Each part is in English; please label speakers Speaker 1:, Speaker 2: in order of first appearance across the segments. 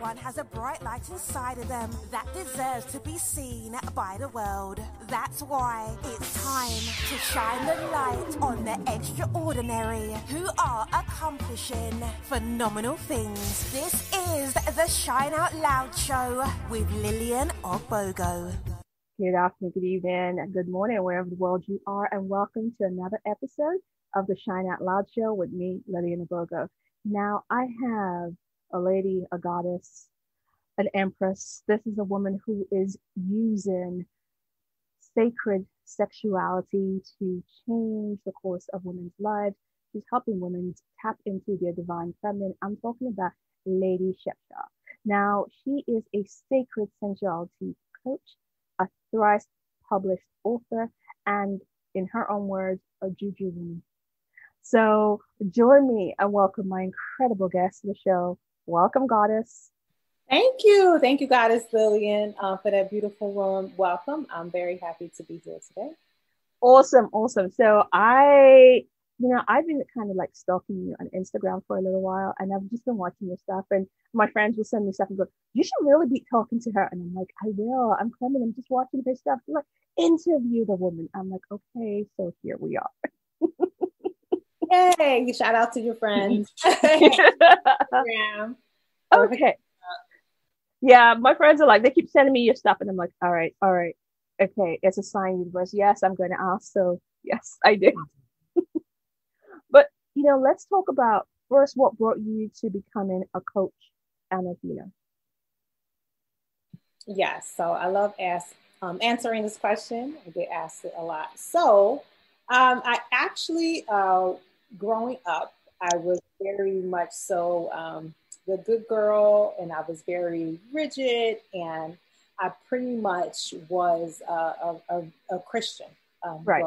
Speaker 1: Everyone has a bright light inside of them that deserves to be seen by the world. That's why it's time to shine the light on the extraordinary who are accomplishing phenomenal things. This is the Shine Out Loud Show with Lillian Ogbogo.
Speaker 2: Good afternoon, good evening, and good morning, wherever in the world you are, and welcome to another episode of the Shine Out Loud Show with me, Lillian Ogbogo. Now, I have a lady, a goddess, an empress. This is a woman who is using sacred sexuality to change the course of women's lives. She's helping women tap into their divine feminine. I'm talking about Lady Shepsha. Now, she is a sacred sensuality coach, a thrice published author, and in her own words, a juju woman. So join me and welcome my incredible guest to the show. Welcome, Goddess.
Speaker 3: Thank you. Thank you, Goddess Lillian, for that beautiful warm welcome. I'm very happy to be here today.
Speaker 2: Awesome. So I've been kind of like stalking you on Instagram for a little while, and I've just been watching your stuff, and my friends will send me stuff and go, you should really be talking to her. And I'm like, I will. I'm coming. I'm just watching her stuff. She's like, interview the woman. I'm like, okay, so here we are.
Speaker 3: Yay! Shout out to your friends.
Speaker 2: Yeah. Okay. Yeah, my friends are like, they keep sending me your stuff, and I'm like, all right. Okay, it's a sign, universe. Yes, I'm going to ask. So yes, I do. But, let's talk about first what brought you to becoming a coach and a healer.
Speaker 3: Yes, so I love answering this question. I get asked it a lot. So I actually, growing up, I was very much so the good girl, and I was very rigid, and I pretty much was a Christian.
Speaker 2: Right.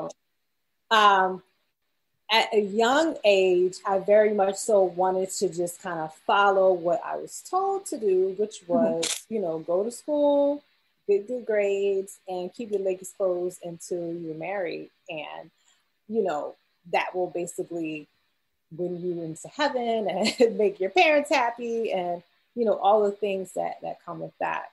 Speaker 3: At a young age, I very much so wanted to just kind of follow what I was told to do, which was, go to school, get good grades, and keep your legs closed until you're married. And, that will basically bring you into heaven and make your parents happy, and, all the things that come with that.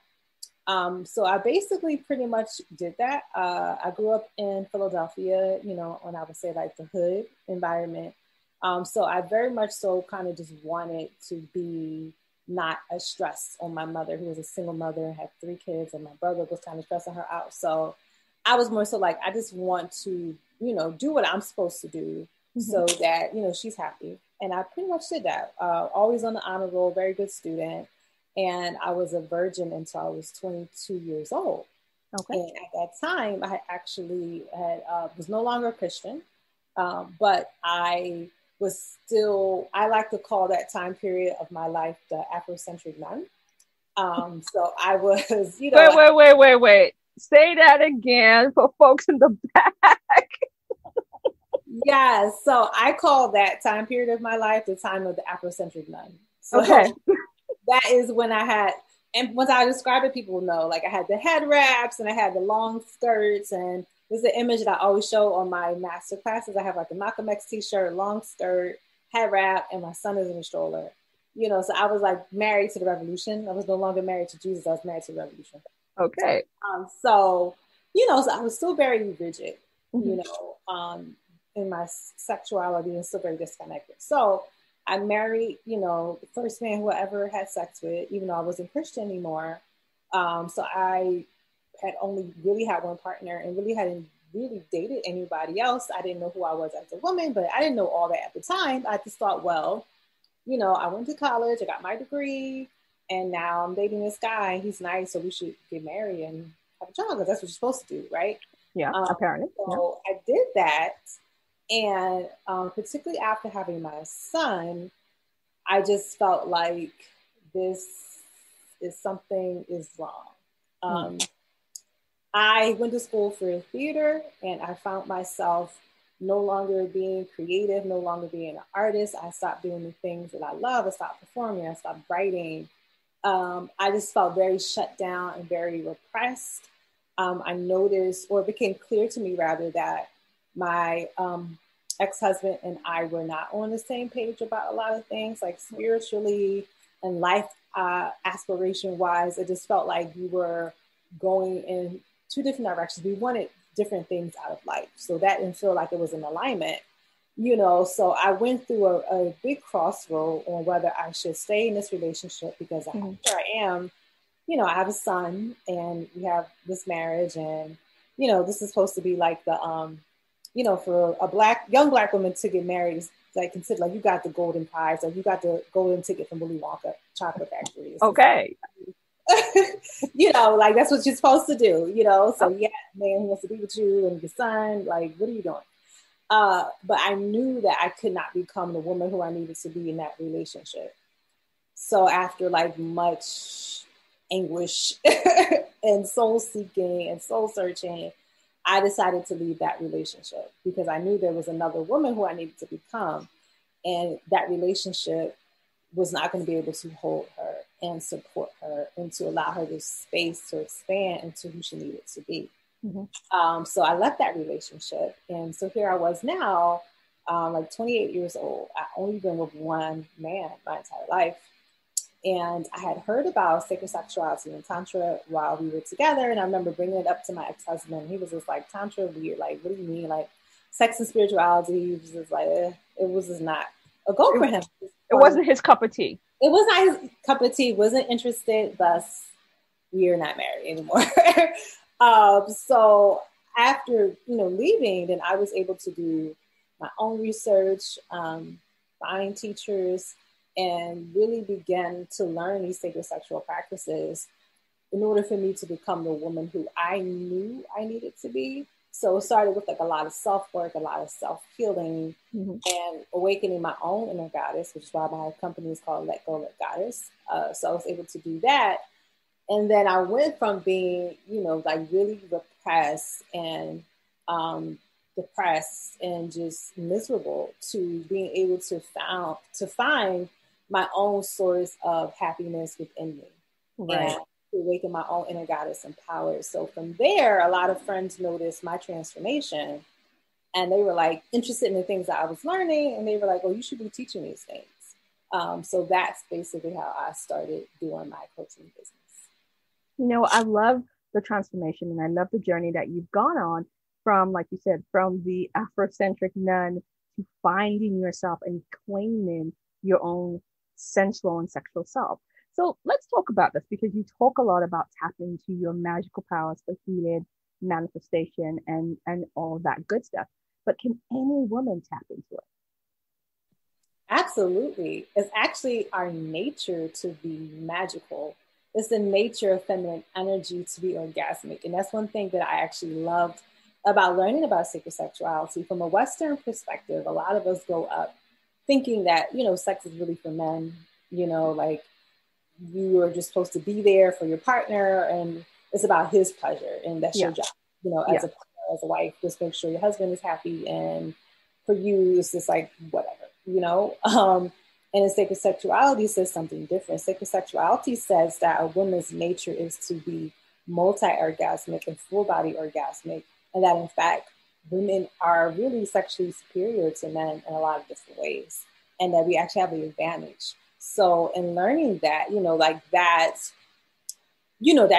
Speaker 3: So I basically pretty much did that. I grew up in Philadelphia, and I would say like the hood environment. So I very much so kind of just wanted to be not as stressed on my mother, who was a single mother, had 3 kids, and my brother was kind of stressing her out. So I was more so like, I just want to, do what I'm supposed to do so that, she's happy. And I pretty much did that. Always on the honor roll, very good student. And I was a virgin until I was 22 years old.
Speaker 2: Okay.
Speaker 3: And at that time, I actually was no longer a Christian, but I was still, I like to call that time period of my life the Afrocentric Nun. So I was,
Speaker 2: Wait. Say that again for folks in the back.
Speaker 3: Yeah, so I call that time period of my life the time of the Afrocentric Nun. So
Speaker 2: okay.
Speaker 3: That is when I had, and once I describe it, people will know, like I had the head wraps and I had the long skirts, and this is the image that I always show on my master classes. I have like a Malcolm X t-shirt, long skirt, head wrap, and my son is in a stroller. So I was like married to the revolution. I was no longer married to Jesus. I was married to the revolution.
Speaker 2: Okay.
Speaker 3: So I was still very rigid, in my sexuality, and still very disconnected. So I married, the first man who I ever had sex with, even though I wasn't Christian anymore. So I had only really had one partner and really hadn't really dated anybody else. I didn't know who I was as a woman, but I didn't know all that at the time. I just thought, well, I went to college, I got my degree, and now I'm dating this guy. He's nice, so we should get married and have a child, because that's what you're supposed to do, right?
Speaker 2: Yeah, apparently.
Speaker 3: So I did that. And particularly after having my son, I just felt like this is something is wrong. I went to school for theater, and I found myself no longer being creative, no longer being an artist. I stopped doing the things that I love. I stopped performing. I stopped writing. I just felt very shut down and very repressed. I noticed, or it became clear to me rather, that my ex-husband and I were not on the same page about a lot of things, like spiritually, and life aspiration wise, it just felt like we were going in two different directions. We wanted different things out of life. So that didn't feel like it was in alignment, so I went through a big crossroad on whether I should stay in this relationship because here I am, I have a son and we have this marriage and, this is supposed to be like the, for a young black woman to get married is like considered like you got the golden prize or you got the golden ticket from Willy Wonka chocolate factory.
Speaker 2: Okay.
Speaker 3: Like that's what you're supposed to do, so yeah, man who wants to be with you and your son, like, what are you doing? But I knew that I could not become the woman who I needed to be in that relationship. So after like much anguish and soul seeking and soul searching, I decided to leave that relationship because I knew there was another woman who I needed to become. And that relationship was not going to be able to hold her and support her and to allow her the space to expand into who she needed to be. So I left that relationship. And so here I was now, like 28 years old. I only been with one man my entire life. And I had heard about sacred sexuality and Tantra while we were together. And I remember bringing it up to my ex-husband. He was just like, Tantra weird. Like, what do you mean? Like sex and spirituality. He was just like, it was just not a goal for him.
Speaker 2: It wasn't his cup of tea.
Speaker 3: It was not his cup of tea. Wasn't interested. Thus, we are not married anymore. So after, leaving, then I was able to do my own research, find teachers, and really began to learn these sacred sexual practices in order for me to become the woman who I knew I needed to be. So it started with like a lot of self-work, a lot of self-healing, and awakening my own inner goddess, which is why my company is called Let Go, Let Goddess. So I was able to do that. And then I went from being, like really repressed and depressed and just miserable to being able to find my own source of happiness within me.
Speaker 2: Right.
Speaker 3: And to awaken my own inner goddess and power. So from there, a lot of friends noticed my transformation and they were like interested in the things that I was learning. And they were like, oh, you should be teaching these things. So that's basically how I started doing my coaching business.
Speaker 2: I love the transformation and I love the journey that you've gone on from, like you said, from the Afrocentric nun to finding yourself and claiming your own sensual and sexual self. So let's talk about this because you talk a lot about tapping into your magical powers for healing, manifestation, and all of that good stuff. But can any woman tap into it?
Speaker 3: Absolutely. It's actually our nature to be magical. It's the nature of feminine energy to be orgasmic. And that's one thing that I actually loved about learning about sacred sexuality. From a Western perspective, a lot of us grow up thinking that, sex is really for men, like you are just supposed to be there for your partner and it's about his pleasure and that's your job, as a partner, as a wife, just make sure your husband is happy. And for you, it's just like, whatever, and in sacred sexuality says something different. Sacred sexuality says that a woman's nature is to be multi-orgasmic and full body orgasmic. And that in fact, women are really sexually superior to men in a lot of different ways. And that we actually have the advantage. So in learning that, that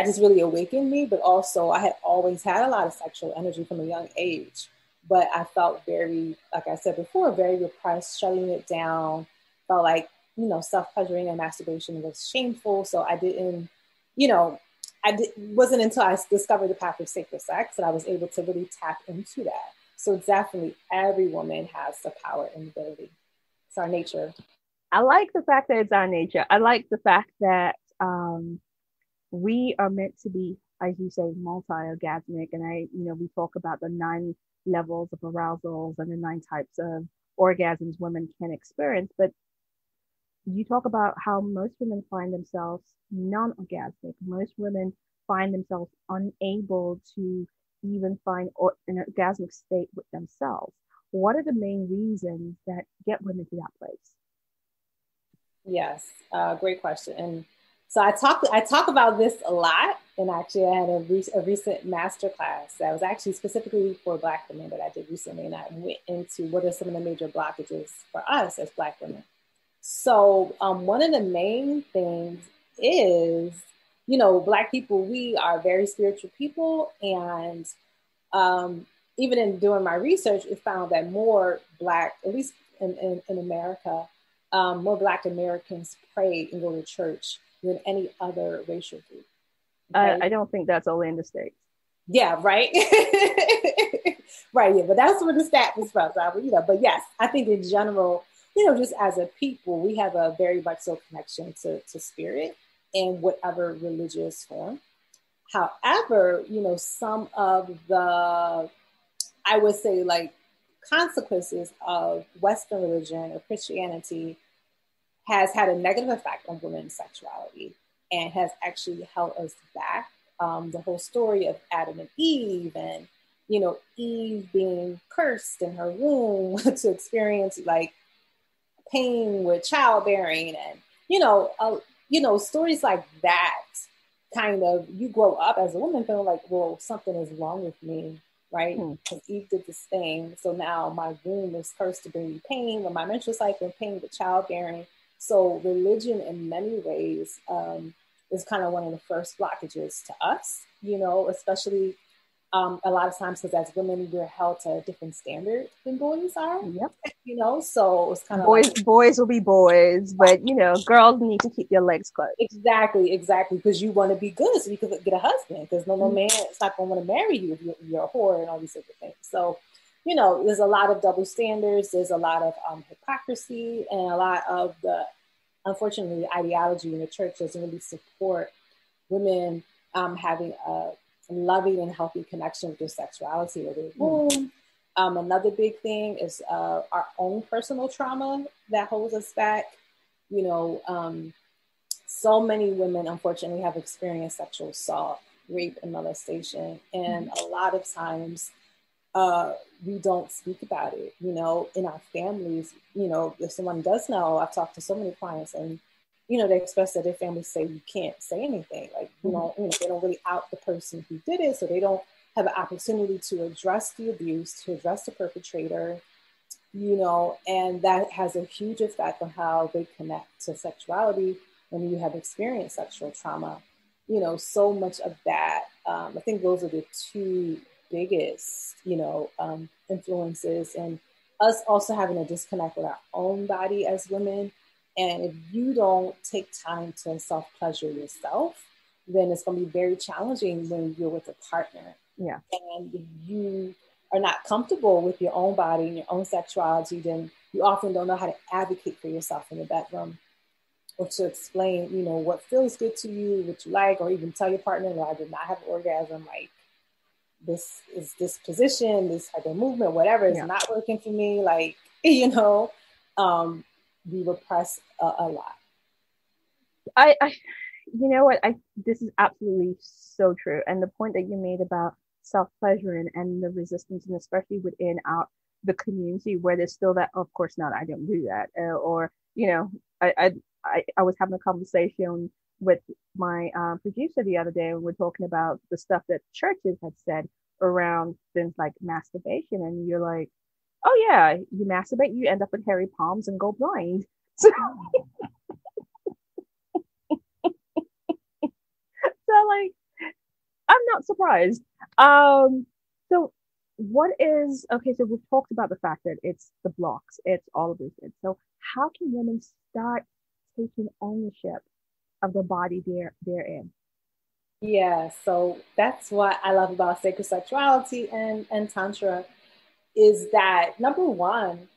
Speaker 3: just really awakened me. But also I had always had a lot of sexual energy from a young age. But I felt very, like I said before, very repressed, shutting it down. Felt like, self-pleasuring and masturbation was shameful. So I didn't, wasn't until I discovered the path of sacred sex that I was able to really tap into that. So definitely every woman has the power and ability. It's our nature.
Speaker 2: I like the fact that it's our nature. I like the fact that we are meant to be, as you say, multi-orgasmic. And we talk about the 9 levels of arousals and the 9 types of orgasms women can experience. But you talk about how most women find themselves non-orgasmic. Most women find themselves unable to even find an orgasmic state with themselves. What are the main reasons that get women to that place?
Speaker 3: Yes, great question. And so I talk about this a lot. And actually, I had a recent master class that was actually specifically for Black women that I did recently. And I went into what are some of the major blockages for us as Black women. So one of the main things is, Black people, we are very spiritual people. And even in doing my research, it found that more Black, at least in America, more Black Americans pray and go to church than any other racial group. Okay?
Speaker 2: I don't think that's only in the States.
Speaker 3: Yeah, right. Right. Yeah, but that's where the stat was from. But yes, I think in general, just as a people, we have a very much so connection to spirit in whatever religious form. However, some of the, I would say, like, consequences of Western religion or Christianity has had a negative effect on women's sexuality and has actually held us back. The whole story of Adam and Eve, and Eve being cursed in her womb to experience like pain with childbearing, and stories like that. Kind of, you grow up as a woman feeling like, well, something is wrong with me, right? Because Eve did this thing, so now my womb is cursed to bring me pain, or my menstrual cycle, pain with childbearing. So religion, in many ways, is kind of one of the first blockages to us, especially a lot of times because as women, we're held to a different standard than boys are.
Speaker 2: Yep.
Speaker 3: So it's kind of
Speaker 2: boys will be boys, but girls need to keep their legs closed.
Speaker 3: Exactly, because you want to be good so you can get a husband, because no man is not going to want to marry you if you're a whore and all these different things. So, there's a lot of double standards, there's a lot of hypocrisy, and a lot of the, unfortunately, ideology in the church doesn't really support women having a loving and healthy connection with their sexuality or their womb. Another big thing is our own personal trauma that holds us back. So many women, unfortunately, have experienced sexual assault, rape, and molestation. And a lot of times we don't speak about it, in our families. If someone does know, I've talked to so many clients, and they express that their families say you can't say anything. Like, they don't really out the person who did it. So they don't have an opportunity to address the abuse, to address the perpetrator, and that has a huge effect on how they connect to sexuality when you have experienced sexual trauma. So much of that, I think those are the two biggest, influences, and us also having a disconnect with our own body as women. And if you don't take time to self-pleasure yourself, then it's going to be very challenging when you're with a partner.
Speaker 2: Yeah.
Speaker 3: And if you are not comfortable with your own body and your own sexuality, then you often don't know how to advocate for yourself in the bedroom, or to explain, what feels good to you, what you like, or even tell your partner, no, I did not have an orgasm. Like, this is this position, this type of movement, whatever is not working for me. Like, we repress a lot.
Speaker 2: I this is absolutely so true. And the point that you made about self-pleasuring and the resistance, and especially within the community where there's still that, of course not, I don't do that. I was having a conversation with my producer the other day, and we're talking about the stuff that churches had said around things like masturbation. And you're like, oh yeah, you masturbate, you end up with hairy palms and go blind. So, like, I'm not surprised. So what is, okay, so we've talked about the fact that it's the blocks, it's all of this. So how can women start taking ownership of the body they're in?
Speaker 3: Yeah, so that's what I love about sacred sexuality and Tantra, is that, number one,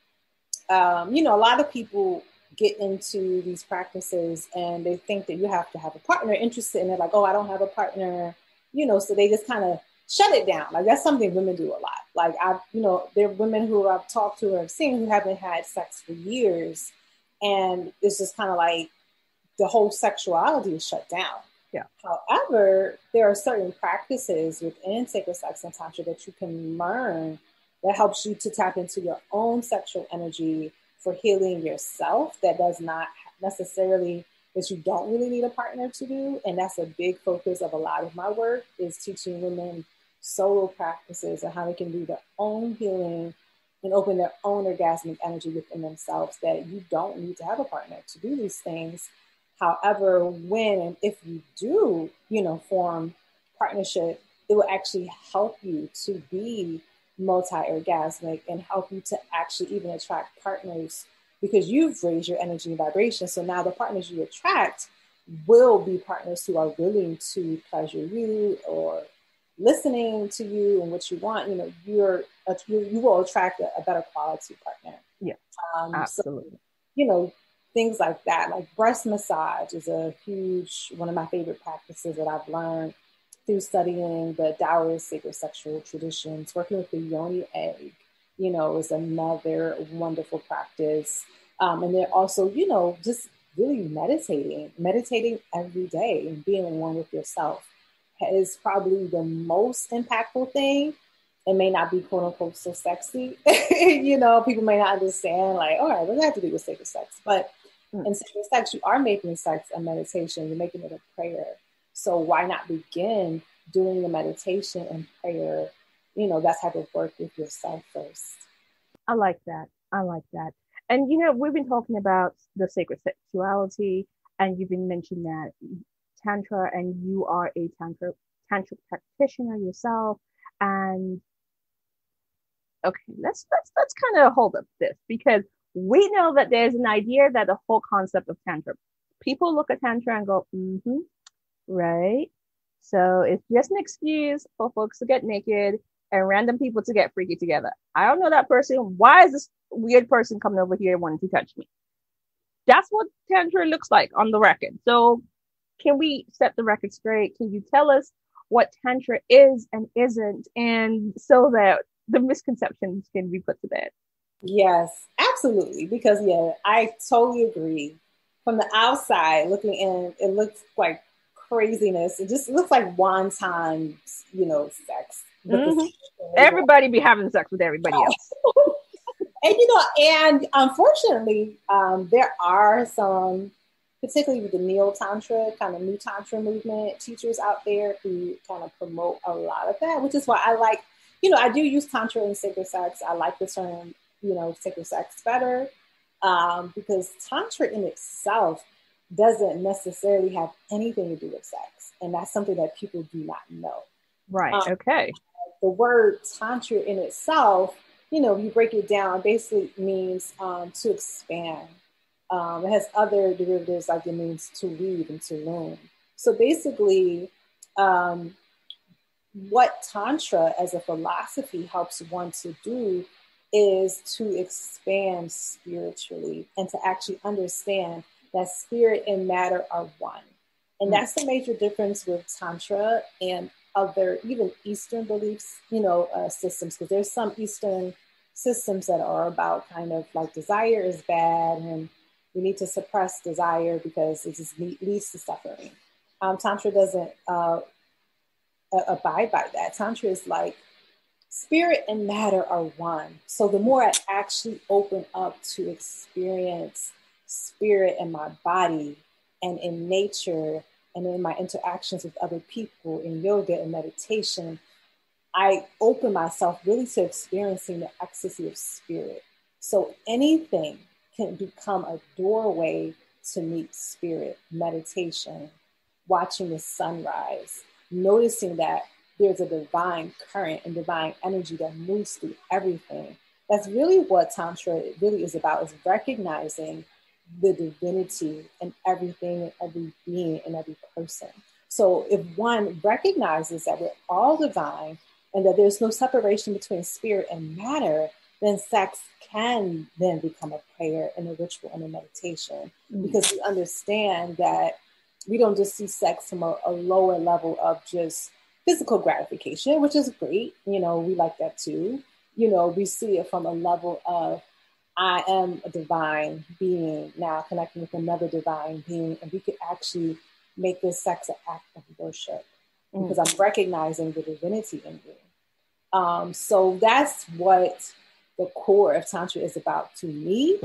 Speaker 3: a lot of people get into these practices and they think that you have to have a partner interested, and they're like, oh, I don't have a partner, so they just kind of shut it down. Like, that's something women do a lot. Like, there are women who I've talked to or have seen who haven't had sex for years, and it's just kind of like the whole sexuality is shut down.
Speaker 2: Yeah.
Speaker 3: However, there are certain practices within sacred sex and tantra that you can learn that helps you to tap into your own sexual energy for healing yourself. That does not necessarily, that you don't really need a partner to do. And that's a big focus of a lot of my work, is teaching women solo practices and how they can do their own healing, and open their own orgasmic energy within themselves, that you don't need to have a partner to do these things. However, when and if you do, form partnership, it will actually help you to be multi-orgasmic and help you to actually even attract partners, because you've raised your energy and vibration. So now the partners you attract will be partners who are willing to pleasure you or listening to you and what you want. You will attract a better quality partner.
Speaker 2: Yeah, absolutely.
Speaker 3: So, things like that, like breast massage is one of my favorite practices that I've learned through studying the Taoist sacred sexual traditions. Working with the yoni egg, is another wonderful practice. And then also, just really meditating every day and being one with yourself is probably the most impactful thing. It may not be quote unquote so sexy. People may not understand, like, all right, what does that have to do with sacred sex? But in sacred sex, you are making sex a meditation. You're making it a prayer. So why not begin doing the meditation and prayer, that type of work with yourself first?
Speaker 2: I like that. And, we've been talking about the sacred sexuality, and you've been mentioning that Tantra, and you are a Tantra practitioner yourself. And okay, let's kind of hold up this, because we know that there's an idea that the whole concept of Tantra, people look at Tantra and go, right. So it's just an excuse for folks to get naked and random people to get freaky together. I don't know that person. Why is this weird person coming over here wanting to touch me? That's what Tantra looks like on the record. So can we set the record straight? Can you tell us what Tantra is and isn't, and so that the misconceptions can be put to bed?
Speaker 3: Yes, absolutely. Because I totally agree. From the outside looking in, it looks like craziness. It just looks like wonton, sex.
Speaker 2: Everybody be having sex with everybody else.
Speaker 3: And unfortunately, there are some, particularly with the neo-tantra, kind of new tantra movement teachers out there who kind of promote a lot of that, which is why I like, I do use tantra and sacred sex. I like the term, sacred sex better, because tantra in itself doesn't necessarily have anything to do with sex. And that's something that people do not know.
Speaker 2: Right. Okay.
Speaker 3: The word tantra in itself, you break it down, basically means to expand. It has other derivatives, like it means to weave and to loom. So basically, what Tantra as a philosophy helps one to do is to expand spiritually and to actually understand that spirit and matter are one. And that's the major difference with Tantra and other, even Eastern beliefs, systems, because there's some Eastern systems that are about kind of like desire is bad and we need to suppress desire because it just leads to suffering. Tantra doesn't abide by that. Tantra is like spirit and matter are one. So the more I actually open up to experience spirit in my body and in nature and in my interactions with other people in yoga and meditation, I open myself really to experiencing the ecstasy of spirit. So anything can become a doorway to meet spirit, meditation, watching the sunrise, noticing that there's a divine current and divine energy that moves through everything. That's really what Tantra really is about, is recognizing the divinity in everything and every being and every person. So if one recognizes that we're all divine and that there's no separation between spirit and matter, then sex can then become a prayer and a ritual and a meditation, because we understand that we don't just see sex from a lower level of just physical gratification, which is great. We like that too. We see it from a level of, I am a divine being now connecting with another divine being, and we could actually make this sex an act of worship because I'm recognizing the divinity in you. So that's what the core of Tantra is about to me.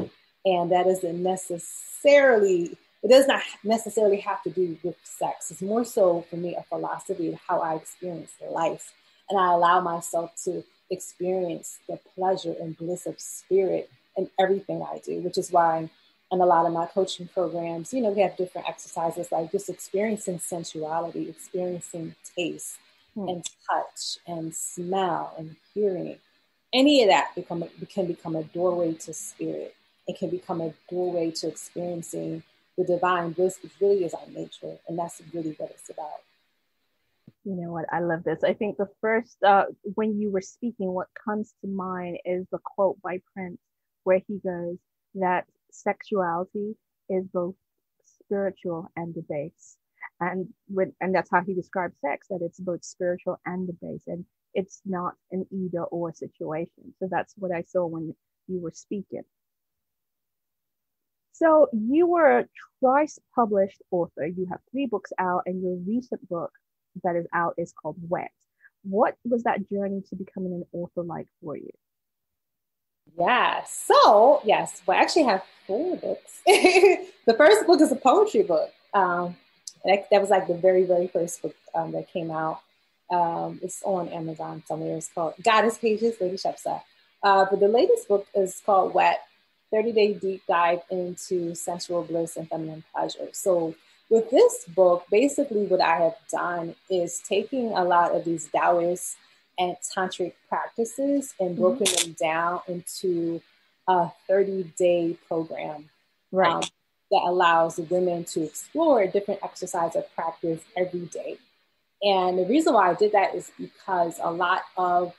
Speaker 3: And that isn't necessarily, it does not necessarily have to do with sex. It's more so for me a philosophy of how I experience life. And I allow myself to experience the pleasure and bliss of spirit in everything I do, which is why in a lot of my coaching programs, you know, we have different exercises like just experiencing sensuality, experiencing taste and touch and smell and hearing. Any of that can become a doorway to spirit. It can become a doorway to experiencing the divine bliss, which really is our nature. And that's really what it's about.
Speaker 2: You know what? I love this. I think the first, when you were speaking, what comes to mind is the quote by Prince, where he goes that sexuality is both spiritual and debased. And that's how he describes sex, that it's both spiritual and debased. And it's not an either or situation. So that's what I saw when you were speaking. So you were a twice published author. You have 3 books out, and your recent book that is out is called Wet. What was that journey to becoming an author like for you?
Speaker 3: Yeah. So yes, well, I actually have 4 books. The first book is a poetry book. That was like the very, very first book that came out. It's on Amazon somewhere. It's called Goddess Pages, Lady Shepsa. But the latest book is called Wet, 30-Day Deep Dive into Sensual Bliss and Feminine Pleasure. So with this book, basically what I have done is taking a lot of these Taoist and tantric practices and broken them down into a 30-day program.
Speaker 2: Right.
Speaker 3: That allows women to explore different exercise or practice every day. And the reason why I did that is because a lot of,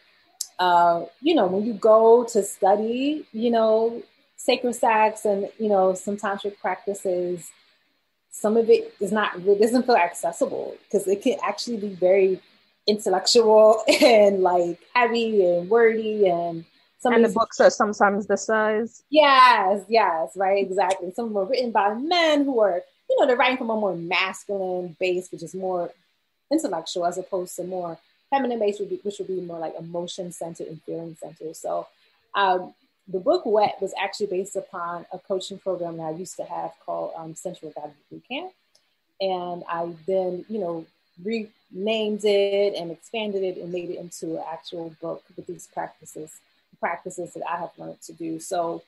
Speaker 3: when you go to study, sacred sex and, some tantric practices, some of it doesn't feel accessible because it can actually be very intellectual and like heavy and wordy and
Speaker 2: the books are sometimes the size.
Speaker 3: Yes, right, exactly. Some of them are written by men who are, they're writing from a more masculine base, which is more intellectual, as opposed to more feminine base, which would be more like emotion centered and feeling centered. So the book Wet was actually based upon a coaching program that I used to have called Sensual Goddess Bootcamp. And I then, renamed it and expanded it and made it into an actual book with these practices that I have learned to do. So,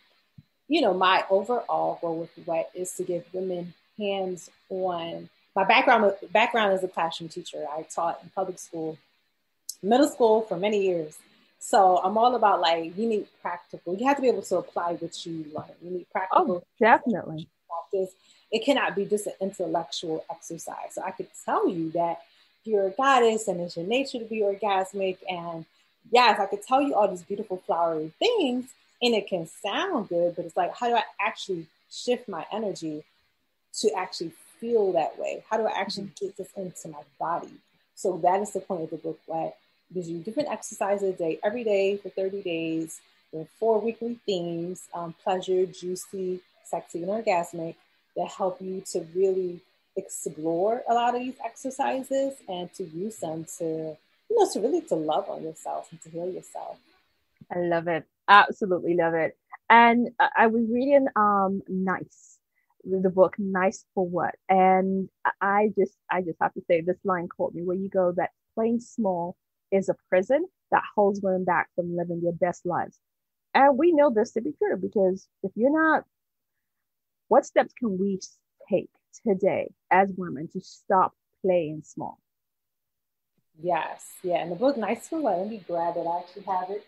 Speaker 3: my overall goal with Wet is to give women hands-on. My background as a classroom teacher. I taught in public school, middle school for many years. So I'm all about you need practical. You have to be able to apply what you learn. You need practical.
Speaker 2: Oh, definitely.
Speaker 3: Practice. It cannot be just an intellectual exercise. So I could tell you that you're a goddess and it's your nature to be orgasmic. And yes, I could tell you all these beautiful flowery things and it can sound good, but it's like, how do I actually shift my energy to actually feel that way? How do I actually get this into my body? So that is the point of the book, Wet. Gives you different exercises a day, every day for 30 days. There are 4 weekly themes, pleasure, juicy, sexy, and orgasmic, that help you to really explore a lot of these exercises and to use them to, to love on yourself and to heal yourself.
Speaker 2: I love it. Absolutely love it. And I was reading Nice, the book Nice for What? And I just have to say this line caught me, where you go that playing small is a prison that holds women back from living their best lives. And we know this to be true, because if you're not, what steps can we take today as women to stop playing small?
Speaker 3: Yes. Yeah. And the book Nice for What? Let me grab it. I actually have it.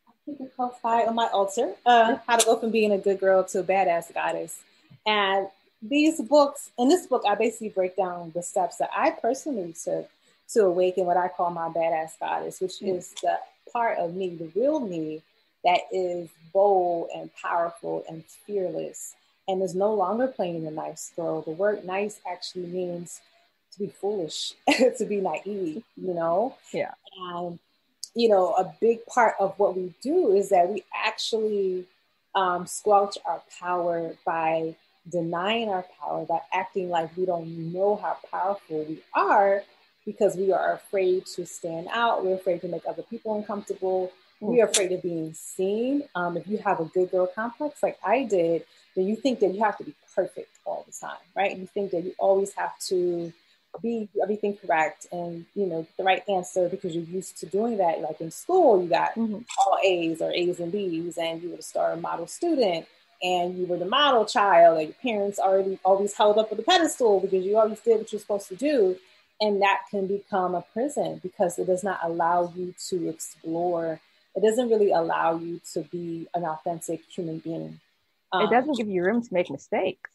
Speaker 3: I keep it close by on my altar. How to go from being a good girl to a badass goddess. And in this book, I basically break down the steps that I personally took to awaken what I call my badass goddess, which is the part of me, the real me, that is bold and powerful and fearless and is no longer playing the nice girl. The word nice actually means to be foolish, to be naive,
Speaker 2: Yeah.
Speaker 3: And, a big part of what we do is that we actually squelch our power by denying our power, by acting like we don't know how powerful we are, because we are afraid to stand out. We're afraid to make other people uncomfortable. We are afraid of being seen. If you have a good girl complex like I did, then you think that you have to be perfect all the time, right? You think that you always have to be everything correct and, get the right answer because you're used to doing that. Like in school, you got all A's or A's and B's, and you were the star model student, and you were the model child. Like your parents already always held up with a pedestal because you always did what you're supposed to do. And that can become a prison because it does not allow you to explore. It doesn't really allow you to be an authentic human being.
Speaker 2: It doesn't give you room to make mistakes.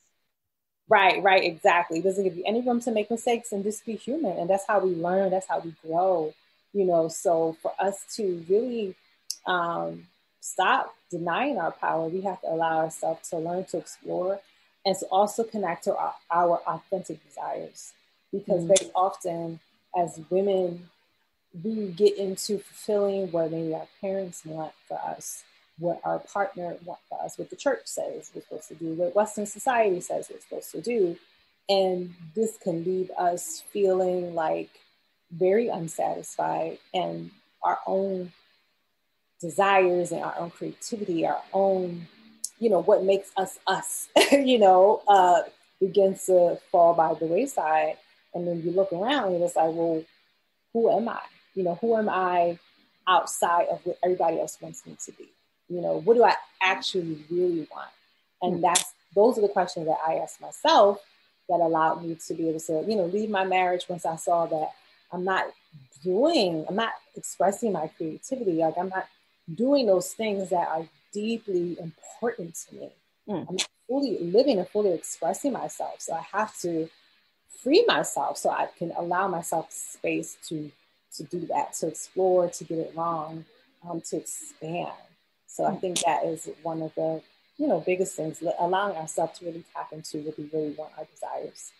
Speaker 3: Right, exactly. It doesn't give you any room to make mistakes and just be human. And that's how we learn. That's how we grow, So for us to really stop denying our power, we have to allow ourselves to learn to explore and to also connect to our authentic desires. Because very often as women, we get into fulfilling what maybe our parents want for us, what our partner wants for us, what the church says we're supposed to do, what Western society says we're supposed to do. And this can leave us feeling like very unsatisfied, and our own desires and our own creativity, our own, what makes us us, begins to fall by the wayside. And then you look around and it's like, well, who am I? Who am I outside of what everybody else wants me to be? What do I actually really want? And those are the questions that I asked myself that allowed me to be able to, leave my marriage once I saw that I'm not expressing my creativity. Like I'm not doing those things that are deeply important to me. I'm not fully living and fully expressing myself. So I have to free myself so I can allow myself space to do that, to explore, to get it wrong, to expand. So I think that is one of the, biggest things, allowing ourselves to really tap into what we really want, our desires.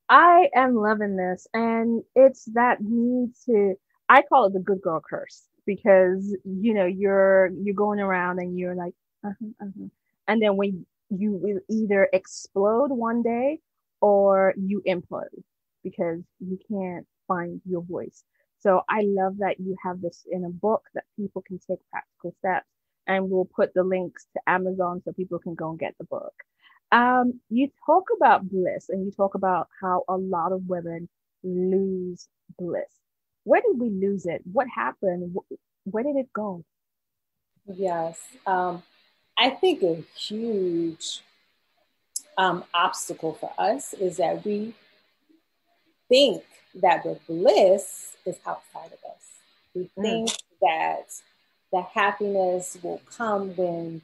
Speaker 2: I am loving this. And it's that need to, I call it the good girl curse, because, you're going around and you're like, and then when you will either explode one day or you implode because you can't find your voice. So I love that you have this in a book that people can take practical steps, and we'll put the links to Amazon so people can go and get the book. You talk about bliss, and you talk about how a lot of women lose bliss. Where did we lose it? What happened? Where did it go?
Speaker 3: Yes. I think a huge obstacle for us is that we think that the bliss is outside of us. We think that the happiness will come when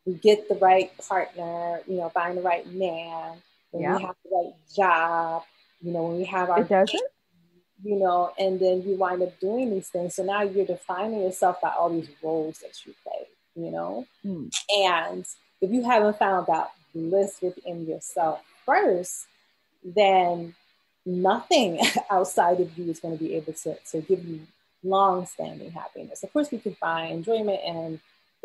Speaker 3: we get the right partner, find the right man, when we have the right job, when we have our...
Speaker 2: It doesn't?
Speaker 3: And then you wind up doing these things. So now you're defining yourself by all these roles that you play, And if you haven't found that bliss within yourself first, then nothing outside of you is going to be able to give you long-standing happiness. Of course, we can find enjoyment in,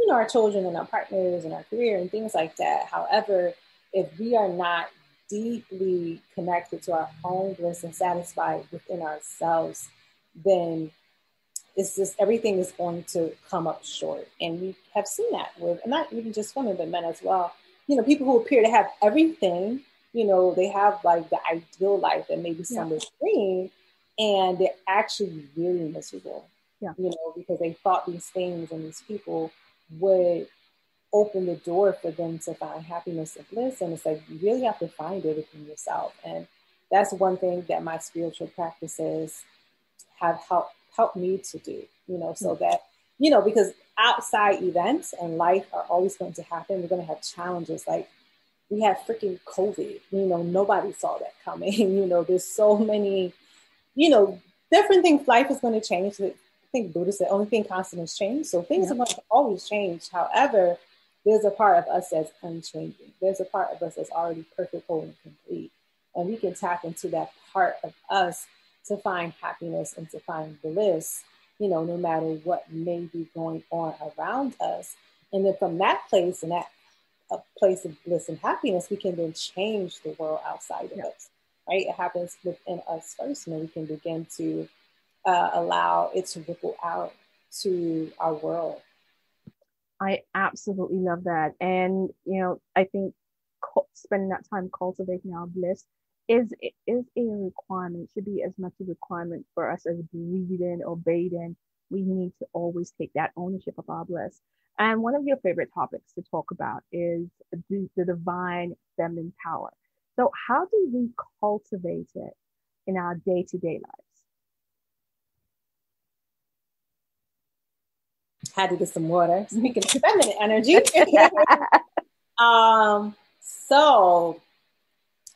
Speaker 3: our children and our partners and our career and things like that. However, if we are not deeply connected to our own bliss and satisfied within ourselves, then it's just everything is going to come up short. And we have seen that with, and not even just women, but men as well. People who appear to have everything, they have like the ideal life that maybe some is dream, and they're actually really miserable, because they thought these things and these people would open the door for them to find happiness and bliss. And it's like, you really have to find it within yourself. And that's one thing that my spiritual practices have helped me to do, so that, because outside events and life are always going to happen. We're going to have challenges. Like we have freaking COVID, nobody saw that coming. There's so many, different things. Life is going to change. I think Buddha said, only thing constant is change. So things are going to always change. However, there's a part of us that's unchanging. There's a part of us that's already perfect, whole, and complete. And we can tap into that part of us to find happiness and to find bliss, no matter what may be going on around us. And then from that place, and that a place of bliss and happiness, we can then change the world outside of us, right? It happens within us first, and then we can begin to allow it to ripple out to our world.
Speaker 2: I absolutely love that. And, I think spending that time cultivating our bliss is a requirement, should be as much a requirement for us as breathing or bathing. We need to always take that ownership of our bliss. And one of your favorite topics to talk about is the divine feminine power. So how do we cultivate it in our day-to-day
Speaker 3: Had to get some water. Speaking of feminine energy. So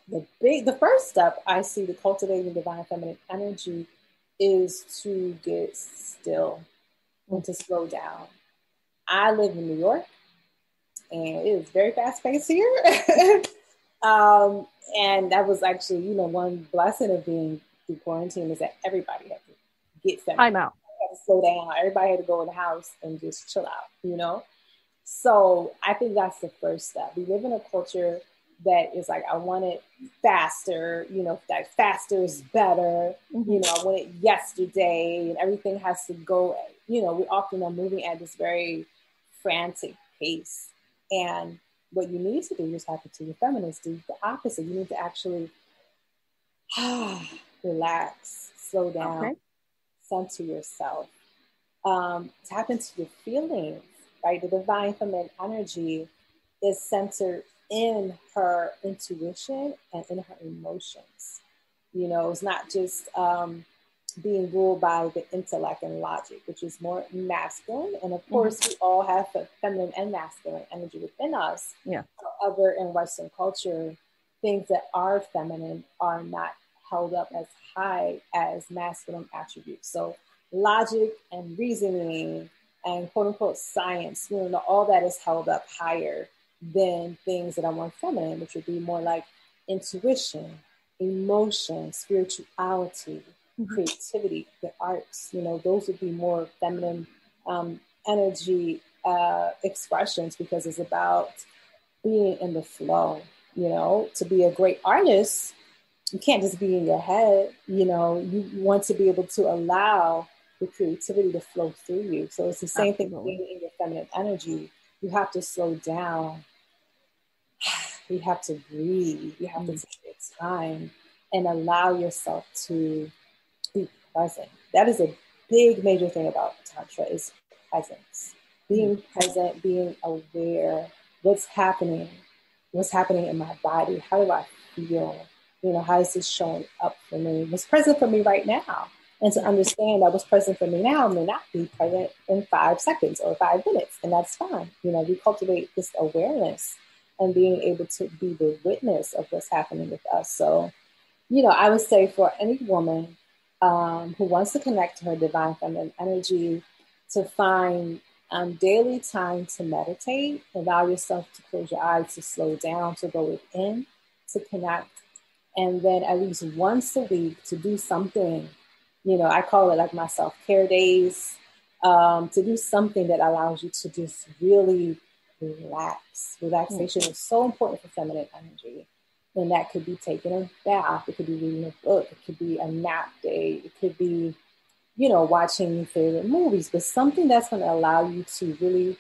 Speaker 3: the first step I see to cultivating divine feminine energy is to get still and to slow down. I live in New York and it is very fast paced here. And that was actually, one blessing of being through quarantine is that everybody had to get feminine.
Speaker 2: Time out.
Speaker 3: Had to slow down. Everybody had to go in the house and just chill out, So I think that's the first step. We live in a culture that is like, I want it faster, that faster is better, I want it yesterday and everything has to go, we often are moving at this very frantic pace. And what you need to do is tap into your feminine, do the opposite. You need to actually relax, slow down, center yourself, tap into your feelings, right? The divine feminine energy is centered in her intuition and in her emotions. It's not just being ruled by the intellect and logic, which is more masculine. And of course, we all have the feminine and masculine energy within us.
Speaker 2: Yeah.
Speaker 3: However, in Western culture, things that are feminine are not held up as high as masculine attributes. So logic and reasoning and quote unquote science, all that is held up higher than things that are more feminine, which would be more like intuition, emotion, spirituality, creativity, the arts. Those would be more feminine energy expressions because it's about being in the flow. To be a great artist, you can't just be in your head. You want to be able to allow the creativity to flow through you. So it's the same thing being in your feminine energy. You have to slow down. You have to breathe. You have to take your time and allow yourself to be present. That is a big, major thing about Tantra is presence. Being present, being aware, what's happening in my body. How do I feel? How is this showing up for me? What's present for me right now? And to understand that what's present for me now may not be present in 5 seconds or 5 minutes. And that's fine. We cultivate this awareness and being able to be the witness of what's happening with us. So, I would say for any woman who wants to connect to her divine feminine energy, to find daily time to meditate, allow yourself to close your eyes, to slow down, to go within, to connect. And then at least once a week to do something, I call it like my self-care days, to do something that allows you to just really relax. Relaxation is so important for feminine energy. And that could be taking a bath. It could be reading a book. It could be a nap day. It could be, watching your favorite movies, but something that's going to allow you to really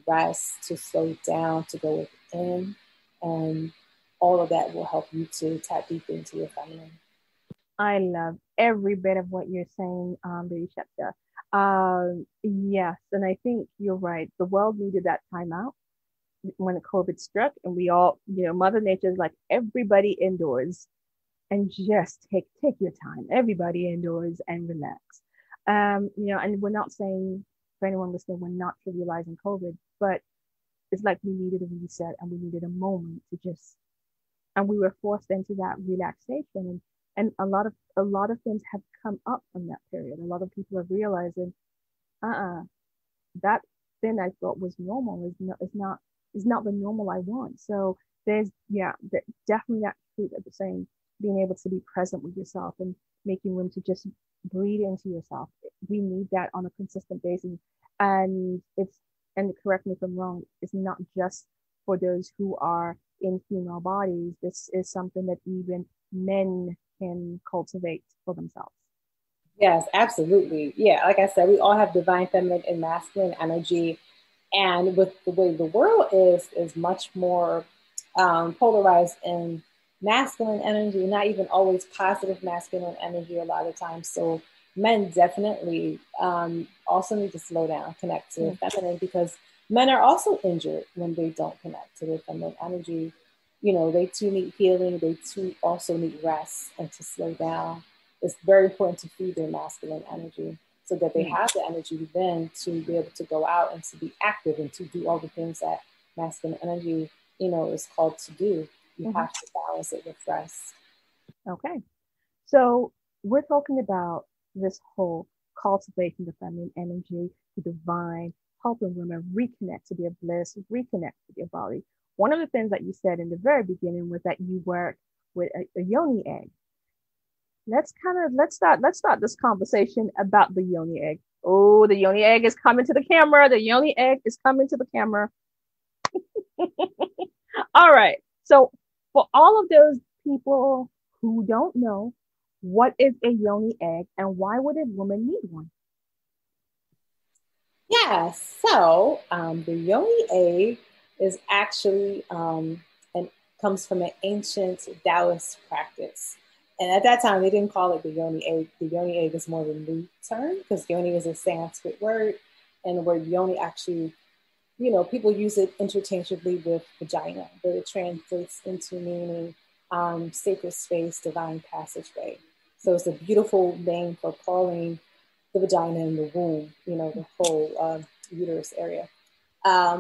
Speaker 3: rest, to slow down, to go within. And all of that will help you to tap deep into your feminine.
Speaker 2: I love every bit of what you're saying, Baby Shepta. Yes, and I think you're right. The world needed that time out when the COVID struck, and we all, Mother Nature's like, everybody indoors and just take your time. Everybody indoors and relax. And we're not saying, for anyone listening, we're not trivializing COVID, but it's like we needed a reset and we needed a moment to just, and we were forced into that relaxation. And a lot of things have come up from that period. A lot of people are realizing, that thing I thought was normal is not the normal I want. So there's definitely that truth of the saying, being able to be present with yourself and making room to just breathe into yourself. We need that on a consistent basis. And correct me if I'm wrong, it's not just for those who are in female bodies. This is something that even men can cultivate for themselves.
Speaker 3: Yes, absolutely. Yeah, like I said, we all have divine feminine and masculine energy. And with the way the world is much more polarized in masculine energy, not even always positive masculine energy a lot of times. So men definitely also need to slow down, connect to the feminine, because men are also injured when they don't connect to their feminine energy. You know, they too need healing. They too also need rest and to slow down. It's very important to feed their masculine energy so that they have the energy then to be able to go out and to be active and to do all the things that masculine energy, you know, is called to do. You have to balance it with rest.
Speaker 2: Okay. So we're talking about this whole cultivating the feminine energy, the divine, helping women reconnect to their bliss, reconnect to their body. One of the things that you said in the very beginning was that you work with a yoni egg. Let's start this conversation about the yoni egg. Oh, the yoni egg is coming to the camera. The yoni egg is coming to the camera. All right. So for all of those people who don't know, what is a yoni egg and why would a woman need one?
Speaker 3: Yeah, so the yoni egg is actually and comes from an ancient Taoist practice. And at that time, they didn't call it the yoni egg. The yoni egg is more of a new term because yoni is a Sanskrit word. And the word yoni actually, you know, people use it interchangeably with vagina, but it translates into meaning sacred space, divine passageway. So it's a beautiful name for calling the vagina and the womb, you know, the whole uterus area.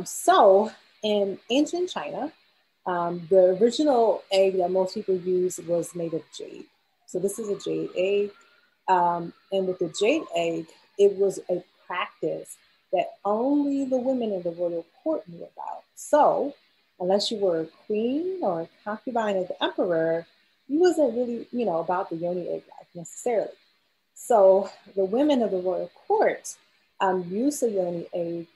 Speaker 3: So in ancient China, the original egg that most people use was made of jade. So this is a jade egg. And with the jade egg, it was a practice that only the women in the royal court knew about. So unless you were a queen or a concubine of the emperor, you wasn't really, you know, about the yoni egg life necessarily. So the women of the royal court use the yoni egg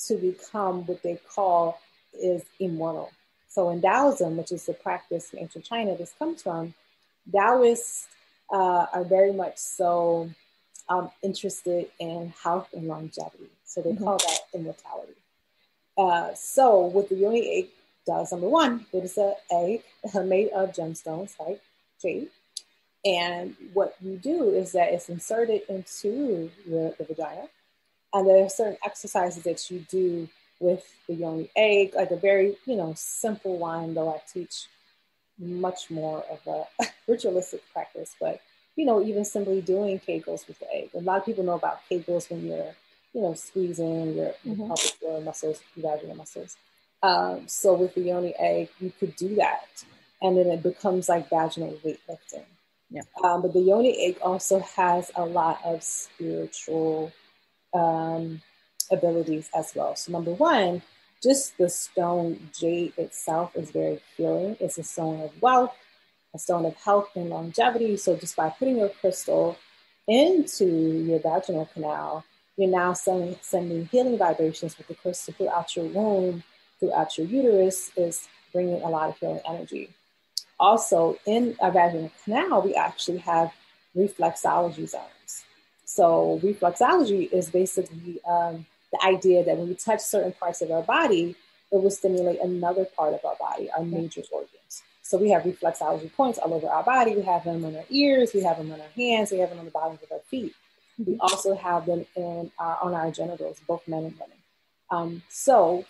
Speaker 3: to become what they call is immortal. So in Taoism, which is the practice in ancient China this comes from, Taoists are very much so interested in health and longevity. So they call that immortality. So what the yoni egg does, number one, it is an egg made of gemstones, like jade. And what you do is that it's inserted into the vagina. And there are certain exercises that you do with the yoni egg, like a very, you know, simple one, though I teach much more of a ritualistic practice. But, you know, even simply doing Kegels with the egg. A lot of people know about Kegels when you're, you know, squeezing your pelvic floor muscles, vaginal muscles. So with the yoni egg, you could do that. And then it becomes like vaginal weightlifting.
Speaker 2: Yeah.
Speaker 3: But the yoni egg also has a lot of spiritual abilities as well. So number one, just the stone jade itself is very healing. It's a stone of wealth, a stone of health and longevity. So just by putting your crystal into your vaginal canal, you're now sending healing vibrations with the crystal throughout your womb, throughout your uterus, is bringing a lot of healing energy. Also, in our vaginal canal, we actually have reflexology zones. So reflexology is basically the idea that when we touch certain parts of our body, it will stimulate another part of our body, our major organs. So we have reflexology points all over our body. We have them on our ears, we have them on our hands, we have them on the bottoms of our feet. We also have them on our genitals, both men and women. So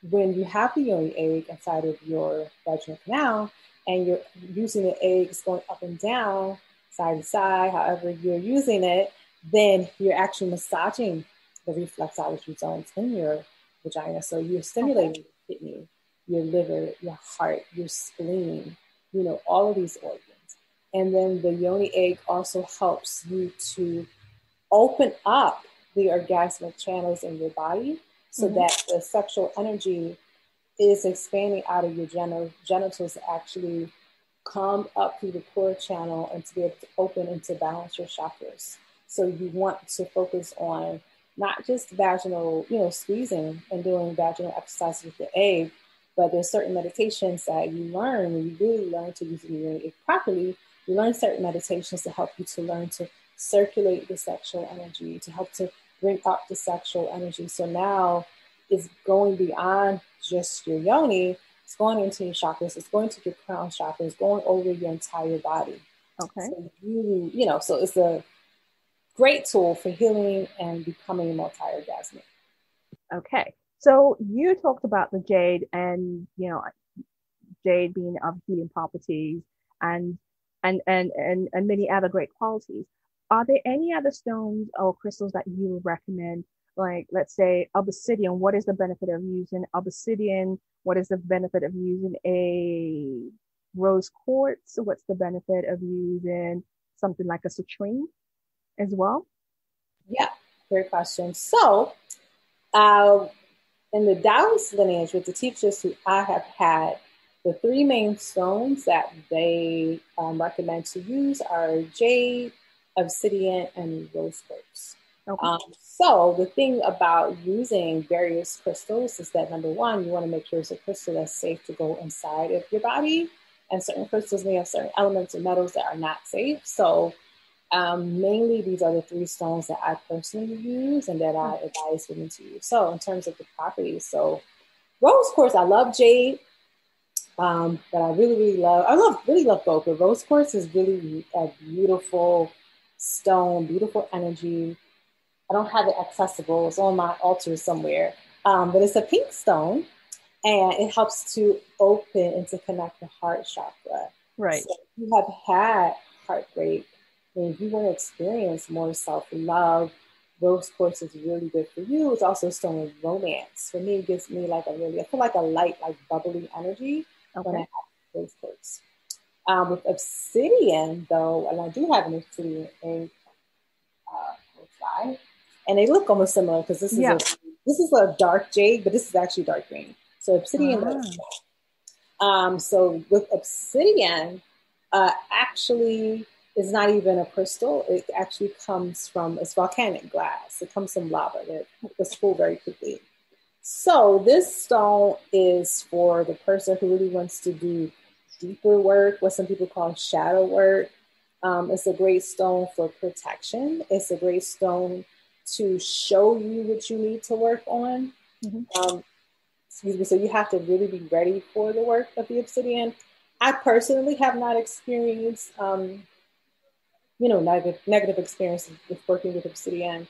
Speaker 3: when you have the yoni egg inside of your vaginal canal, and you're using the eggs going up and down, side to side, however you're using it, then you're actually massaging the reflexology zones in your vagina. So you're stimulating your kidney, your liver, your heart, your spleen, you know, all of these organs. And then the yoni egg also helps you to open up the orgasmic channels in your body so that the sexual energy is expanding out of your genitals to actually come up through the core channel and to be able to open and to balance your chakras. So you want to focus on not just vaginal, you know, squeezing and doing vaginal exercises with the egg, but there's certain meditations that you learn when you really learn to use the egg properly. You learn certain meditations to help you to learn to circulate the sexual energy, to help to bring up the sexual energy. So now it's going beyond just your yoni It's going into your chakras. It's going to your crown chakra. It's going over your entire body.
Speaker 2: Okay.
Speaker 3: So so it's a great tool for healing and becoming multi-orgasmic.
Speaker 2: Okay. So you talked about the jade and, jade being of healing properties and many other great qualities. Are there any other stones or crystals that you would recommend? Like, let's say obsidian, what is the benefit of using obsidian? What is the benefit of using a rose quartz? What's the benefit of using something like a citrine as well?
Speaker 3: Yeah, great question. So, in the Taoist lineage, with the teachers who I have had, the three main stones that they recommend to use are jade, obsidian, and rose quartz.
Speaker 2: Okay.
Speaker 3: So the thing about using various crystals is that, number one, you want to make sure it's a crystal that's safe to go inside of your body. And certain crystals may have certain elements or metals that are not safe. So mainly these are the three stones that I personally use and that I advise women to use. So in terms of the properties, so rose quartz, I love jade. But I really love both. But rose quartz is really a beautiful stone, beautiful energy. I don't have it accessible. It's on my altar somewhere. But it's a pink stone and it helps to open and to connect the heart chakra.
Speaker 2: Right.
Speaker 3: So if you have had heartbreak and if you want to experience more self-love, rose quartz is really good for you. It's also a stone of romance. For me, it gives me I feel like a light, like bubbly energy when I have rose quartz. With obsidian, though, and I do have an obsidian in and they look almost similar because this is a dark jade, but this is actually dark green. So obsidian. So with obsidian, actually is not even a crystal. It actually it's volcanic glass. It comes from lava that was cooled very quickly. So this stone is for the person who really wants to do deeper work, what some people call shadow work. It's a great stone for protection. It's a great stone to show you what you need to work on. So you have to really be ready for the work of the obsidian. I personally have not experienced, negative experience with working with obsidian.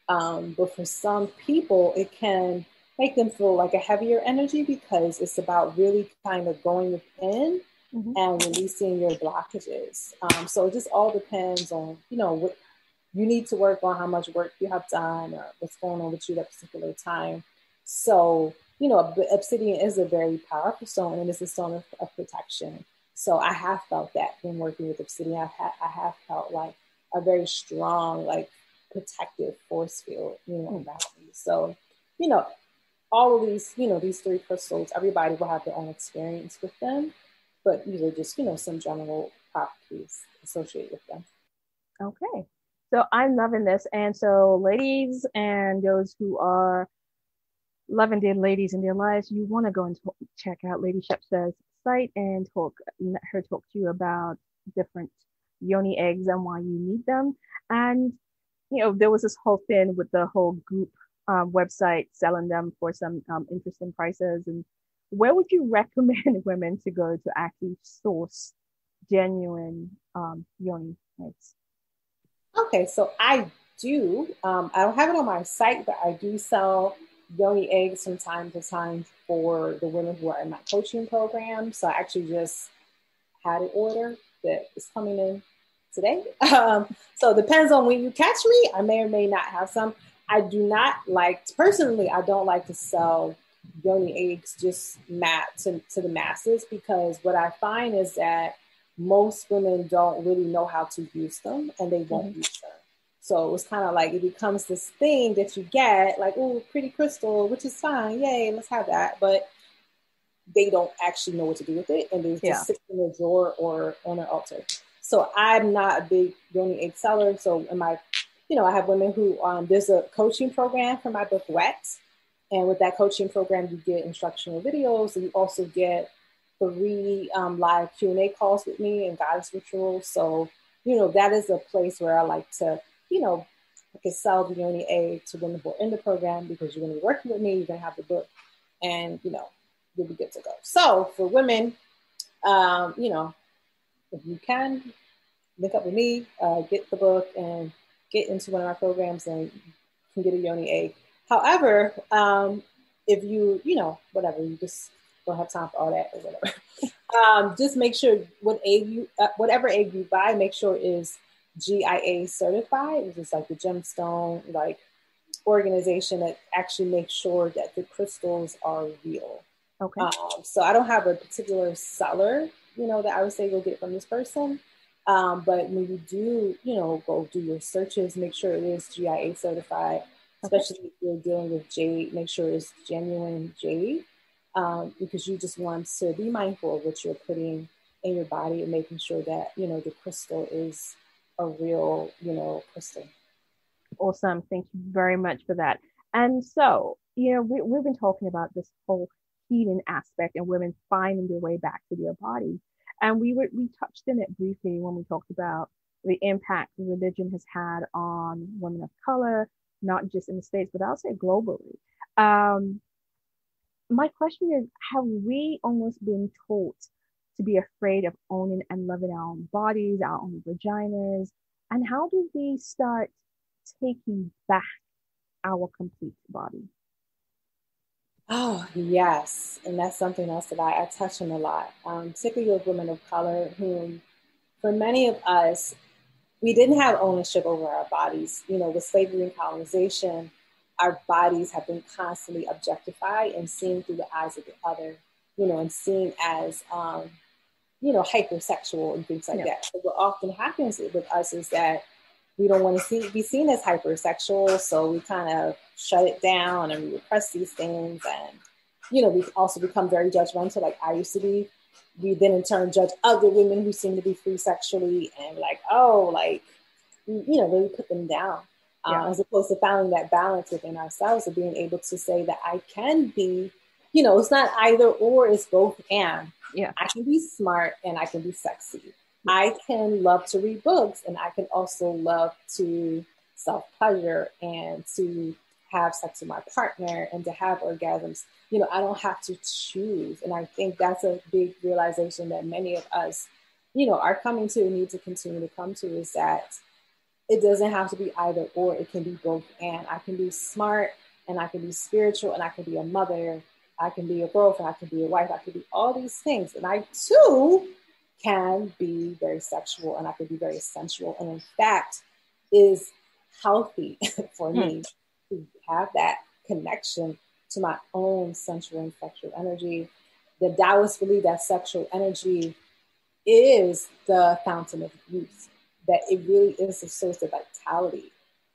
Speaker 3: But for some people, it can make them feel like a heavier energy because it's about really kind of going within and releasing your blockages. So it just all depends on, what you need to work on, how much work you have done or what's going on with you at a particular time. So, obsidian is a very powerful stone and it's a stone of protection. So I have felt that when working with obsidian, I have felt like a very strong, protective force field, around me. So, all of these, these three crystals, everybody will have their own experience with them, but these are just, some general properties associated with them.
Speaker 2: Okay. So I'm loving this. And so ladies and those who are loving their ladies in their lives, you want to go and check out Lady Shep's site and let her talk to you about different yoni eggs and why you need them. And, there was this whole thing with the whole group website selling them for some interesting prices. And where would you recommend women to go to actually source genuine yoni eggs?
Speaker 3: Okay, so I do. I don't have it on my site, but I do sell yoni eggs from time to time for the women who are in my coaching program. So I actually just had an order that is coming in today. So it depends on when you catch me. I may or may not have some. I do not personally, I don't like to sell yoni eggs just to the masses because what I find is that most women don't really know how to use them and they won't use them. So it's kind of like it becomes this thing that you get oh, pretty crystal, which is fine. Yay, let's have that. But they don't actually know what to do with it. And they just sit in their drawer or on their altar. So I'm not a big yoni egg seller. So I have women who, there's a coaching program for my book, Wet. And with that coaching program, you get instructional videos. And you also get 3 live Q&A calls with me and goddess rituals. So, that is a place where I like to, I can sell the yoni egg to women who are in the program because you're going to be working with me. You're going to have the book and, you'll be good to go. So for women, you know, if you can link up with me, get the book and get into one of our programs, and you can get a yoni egg. However, if you know, whatever, you just don't have time for all that or whatever. Just make sure whatever egg you buy, make sure is GIA certified, which is like the gemstone, like organization that actually makes sure that the crystals are real.
Speaker 2: Okay.
Speaker 3: So I don't have a particular seller, you know, that I would say go get from this person. But when you do, you know, go do your searches, make sure it is GIA certified, especially if you're dealing with jade, make sure it's genuine jade, because you just want to be mindful of what you're putting in your body and making sure that, you know, the crystal is a real, you know, crystal.
Speaker 2: Awesome. Thank you very much for that. And so, you know, we've been talking about this whole healing aspect and women finding their way back to their body. And we touched on it briefly when we talked about the impact religion has had on women of color, not just in the States, but I'll say globally. My question is, have we almost been taught to be afraid of owning and loving our own bodies, our own vaginas? And how do we start taking back our complete body?
Speaker 3: Oh, yes. And that's something else that I touch on a lot, particularly with women of color, whom for many of us, we didn't have ownership over our bodies. You know, with slavery and colonization, our bodies have been constantly objectified and seen through the eyes of the other, you know, and seen as, you know, hypersexual and things like that. So what often happens with us is that we don't want to be seen as hypersexual, so we kind of shut it down and we repress these things. And, you know, we also become very judgmental, like I used to be. We then in turn judge other women who seem to be free sexually and like, oh, like, you know, really put them down. As opposed to finding that balance within ourselves of being able to say that I can be, you know, it's not either or, it's both and.
Speaker 2: Yeah.
Speaker 3: I can be smart and I can be sexy. I can love to read books and I can also love to self-pleasure and to have sex with my partner and to have orgasms. You know, I don't have to choose. And I think that's a big realization that many of us, you know, are coming to and need to continue to come to, is that it doesn't have to be either or, it can be both and. I can be smart and I can be spiritual and I can be a mother. I can be a girlfriend, I can be a wife, I can be all these things. And I too can be very sexual and I can be very sensual. And in fact, is healthy for me to have that connection to my own sensual and sexual energy. The Taoists believe that sexual energy is the fountain of youth, that it really is a source of vitality.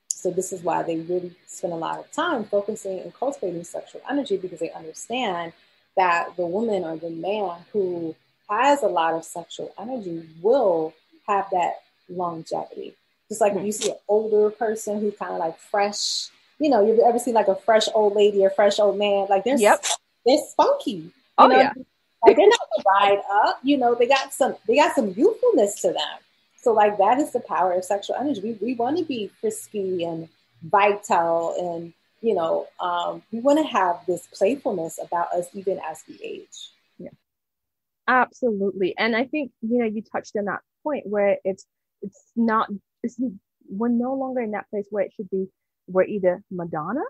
Speaker 3: So this is why they really spend a lot of time focusing and cultivating sexual energy, because they understand that the woman or the man who has a lot of sexual energy will have that longevity. Just like if you see an older person who's kind of like fresh, you know, you've ever seen like a fresh old lady or fresh old man, like they're spunky. You know? Like they're not dried up, you know, they got some youthfulness to them. So like that is the power of sexual energy. We want to be frisky and vital and, you know, we want to have this playfulness about us even as we age.
Speaker 2: Yeah, absolutely. And I think, you know, you touched on that point where we're no longer in that place where it should be, we're either Madonna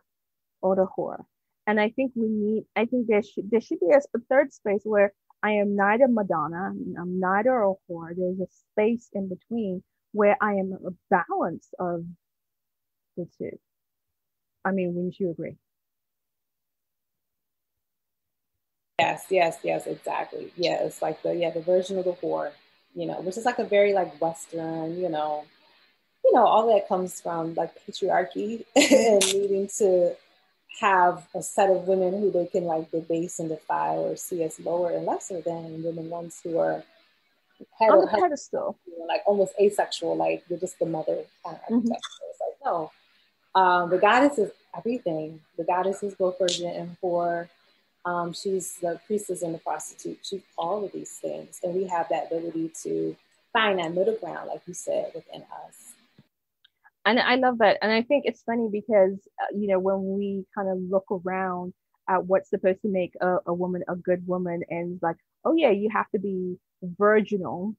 Speaker 2: or the whore. And I think there should be a third space where I am neither Madonna, I'm neither a whore. There's a space in between where I am a balance of the two. I mean, wouldn't you agree?
Speaker 3: Yes, exactly. Yeah, it's like the version of the whore, you know, which is like a very like Western, you know, all that comes from like patriarchy and needing to have a set of women who they can like debase and defy or see as lower and lesser than the ones who are
Speaker 2: on the pedestal,
Speaker 3: you know, like almost asexual, like you're just the mother kind of architecture. It's like, no, the goddess is everything. The goddess is both virgin and whore. She's the priestess and the prostitute. She's all of these things. And we have that ability to find that middle ground, like you said, within us.
Speaker 2: And I love that. And I think it's funny because, you know, when we kind of look around at what's supposed to make a woman a good woman, and like, oh yeah, you have to be virginal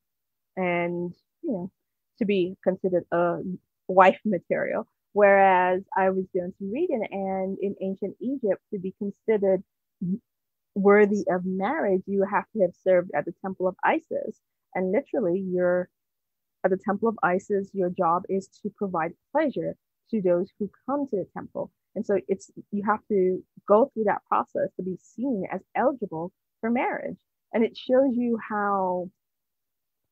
Speaker 2: and to be considered a wife material. Whereas I was doing some reading, and in ancient Egypt, to be considered worthy of marriage, you have to have served at the temple of Isis. And literally, you're at the temple of Isis, your job is to provide pleasure to those who come to the temple. And so you have to go through that process to be seen as eligible for marriage. And it shows you how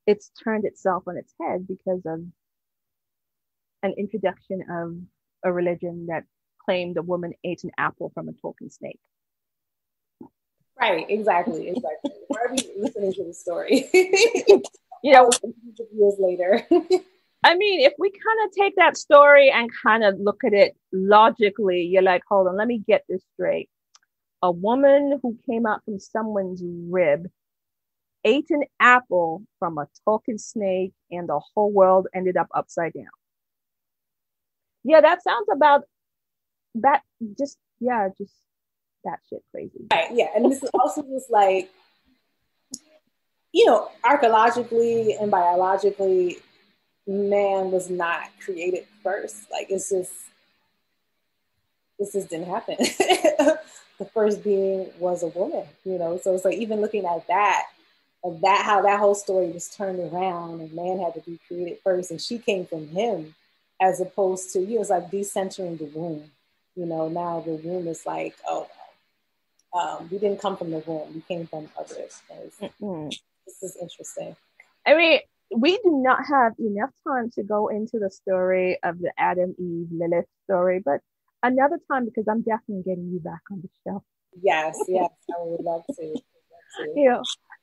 Speaker 2: it's turned itself on its head because of an introduction of a religion that claimed a woman ate an apple from a talking snake.
Speaker 3: Right, exactly. Why are we listening to the story? Years later.
Speaker 2: I mean, if we kind of take that story and kind of look at it logically, you're like, hold on, let me get this straight. A woman who came out from someone's rib ate an apple from a talking snake, and the whole world ended up upside down. Yeah, that sounds about that. Just that shit crazy.
Speaker 3: Right. Yeah, and this is also just like, archaeologically and biologically, man was not created first. Like this just didn't happen. The first being was a woman, So it's like even looking at that, how that whole story was turned around, and man had to be created first, and she came from him, as opposed to it's like decentering the womb. Now the womb is like, we didn't come from the womb; we came from others. This is interesting.
Speaker 2: I mean, we do not have enough time to go into the story of the Adam, Eve, Lilith story, but another time, because I'm definitely getting you back on the show.
Speaker 3: Yes, I would love to.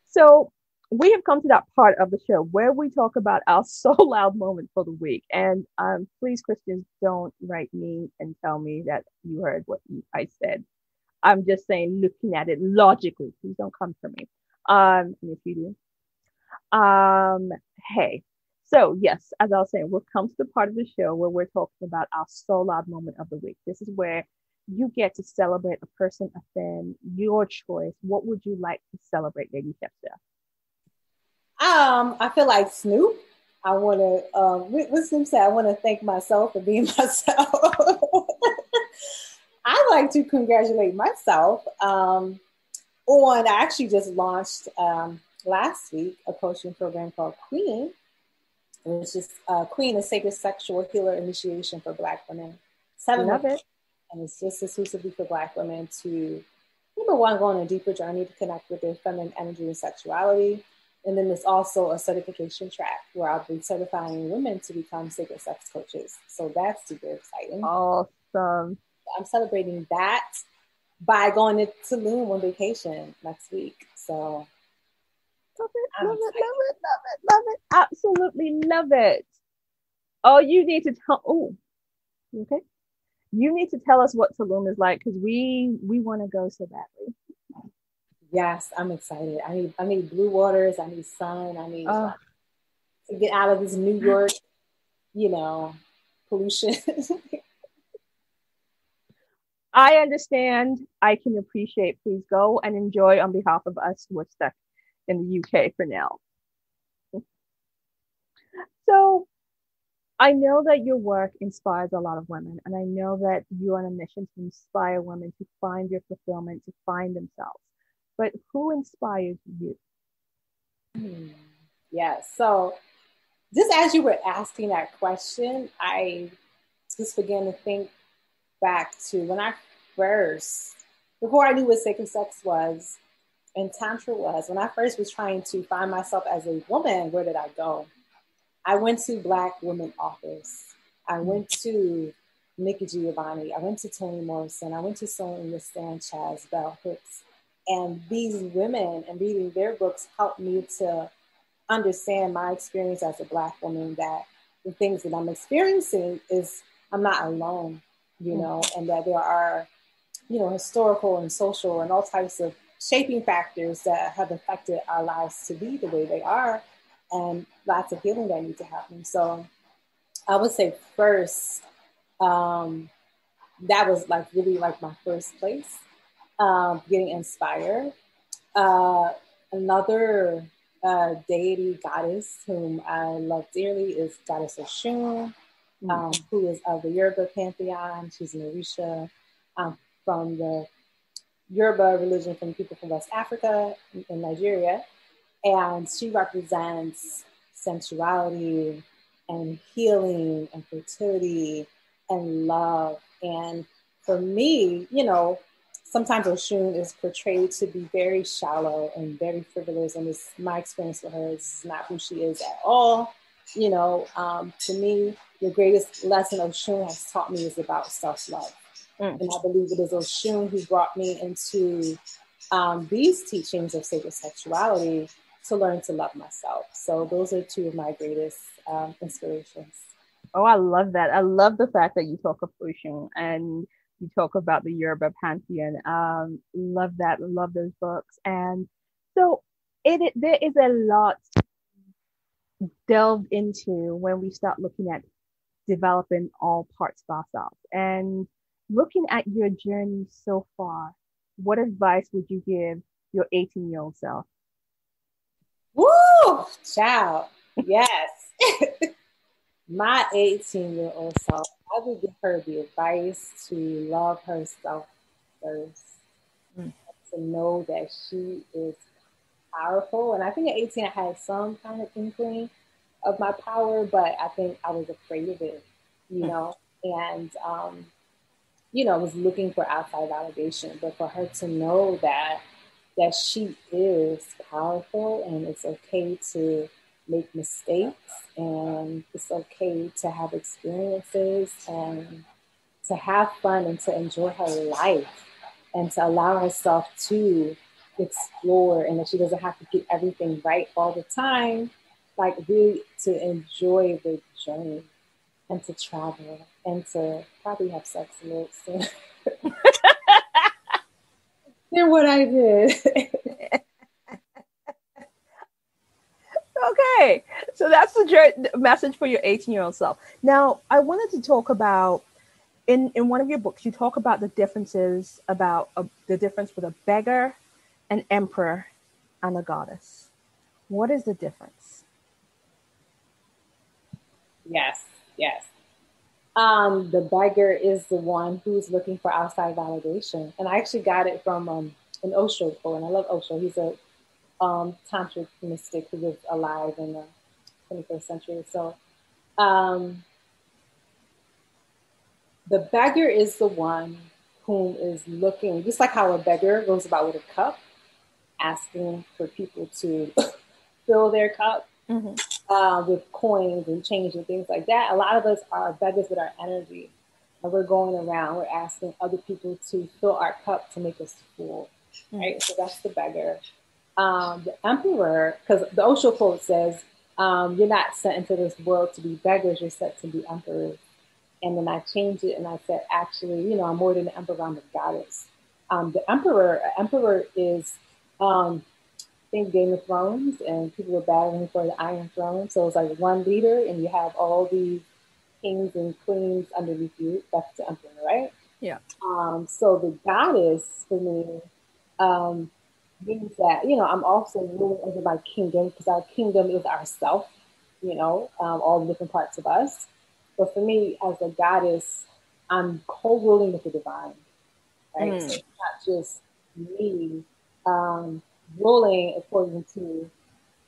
Speaker 2: So we have come to that part of the show where we talk about our so loud moment for the week. And please, Christians, don't write me and tell me that you heard what I said. I'm just saying, looking at it logically, please don't come for me. And if you do, hey. So yes, as I was saying, we'll come to the part of the show where we're talking about our so loud moment of the week. This is where you get to celebrate a person, a thing, your choice. What would you like to celebrate, Lady Chefster?
Speaker 3: I feel like Snoop. I want to, what Snoop said, I want to thank myself for being myself. I like to congratulate myself I actually just launched last week a coaching program called Queen. It's just Queen, a sacred sexual healer initiation for Black women. 7 months. And it's just exclusively for Black women to, number one, go on a deeper journey to connect with their feminine energy and sexuality. And then there's also a certification track where I'll be certifying women to become sacred sex coaches. So that's super exciting.
Speaker 2: Awesome.
Speaker 3: I'm celebrating that by going to Tulum on vacation next week. So
Speaker 2: love it. Absolutely love it. Oh, you need to tell. Oh, okay. You need to tell us what Tulum is like, because we want to go so badly.
Speaker 3: Yes, I'm excited. I need blue waters. I need sun. I need to get out of this New York, pollution.
Speaker 2: I understand. I can appreciate. Please go and enjoy on behalf of us who are stuck in the UK for now. So I know that your work inspires a lot of women, and I know that you're on a mission to inspire women to find their fulfillment, to find themselves. But who inspires you?
Speaker 3: Yeah, so just as you were asking that question, I just began to think back to when I first, before I knew what sacred sex was and Tantra was, when I first was trying to find myself as a woman, where did I go? I went to Black Women Authors. I went to Nikki Giovanni. I went to Toni Morrison. I went to Sonia Sanchez, Bell Hooks. And these women and reading their books helped me to understand my experience as a Black woman, that the things that I'm experiencing is I'm not alone, and that there are, historical and social and all types of shaping factors that have affected our lives to be the way they are, and lots of healing that needs to happen. So I would say first, that was like really like my first place. getting inspired. Another deity goddess whom I love dearly is Goddess Oshun, who is of the Yoruba pantheon. She's an Orisha from the Yoruba religion, from people from West Africa in Nigeria. And she represents sensuality and healing and fertility and love. And for me, sometimes Oshun is portrayed to be very shallow and very frivolous. And it's my experience with her. It's not who she is at all. To me, the greatest lesson Oshun has taught me is about self-love. And I believe it is Oshun who brought me into these teachings of sacred sexuality to learn to love myself. So those are two of my greatest inspirations.
Speaker 2: Oh, I love that. I love the fact that you talk of Oshun and you talk about the Yoruba pantheon. Love that. Love those books. And so there is a lot delved into when we start looking at developing all parts of ourselves. And looking at your journey so far, what advice would you give your 18-year-old self?
Speaker 3: Woo! Child. Yes. My 18-year-old self, I would give her the advice to love herself first. To know that she is powerful. And I think at 18, I had some kind of inkling of my power, but I think I was afraid of it, and, was looking for outside validation. But for her to know that she is powerful and it's okay to make mistakes and it's okay to have experiences and to have fun and to enjoy her life and to allow herself to explore, and that she doesn't have to get everything right all the time, like really to enjoy the journey and to travel and to probably have sex a little soon. Than what I did.
Speaker 2: Okay, so that's the message for your 18-year-old self. Now, I wanted to talk about, in one of your books, you talk about the differences, about the difference with a beggar, an emperor, and a goddess. What is the difference?
Speaker 3: Yes. The beggar is the one who's looking for outside validation. And I actually got it from an Osho quote, and I love Osho. He's a tantric mystic who was alive in the 21st century. So the beggar is the one whom is looking, just like how a beggar goes about with a cup, asking for people to fill their cup with coins and change and things like that. A lot of us are beggars with our energy, and we're going around, we're asking other people to fill our cup to make us full, right? So that's the beggar. The emperor, because the Osho quote says, you're not sent into this world to be beggars, you're sent to be emperors. And then I changed it and I said, actually, I'm more than an emperor, I'm a goddess. The emperor is, think Game of Thrones, and people were battling for the Iron Throne. So it's like one leader, and you have all these kings and queens underneath you. That's the emperor, right?
Speaker 2: Yeah.
Speaker 3: So the goddess for me means that I'm also ruling over my kingdom, because our kingdom is ourself. All the different parts of us. But for me, as a goddess, I'm co-ruling with the divine, right? So it's not just me ruling according to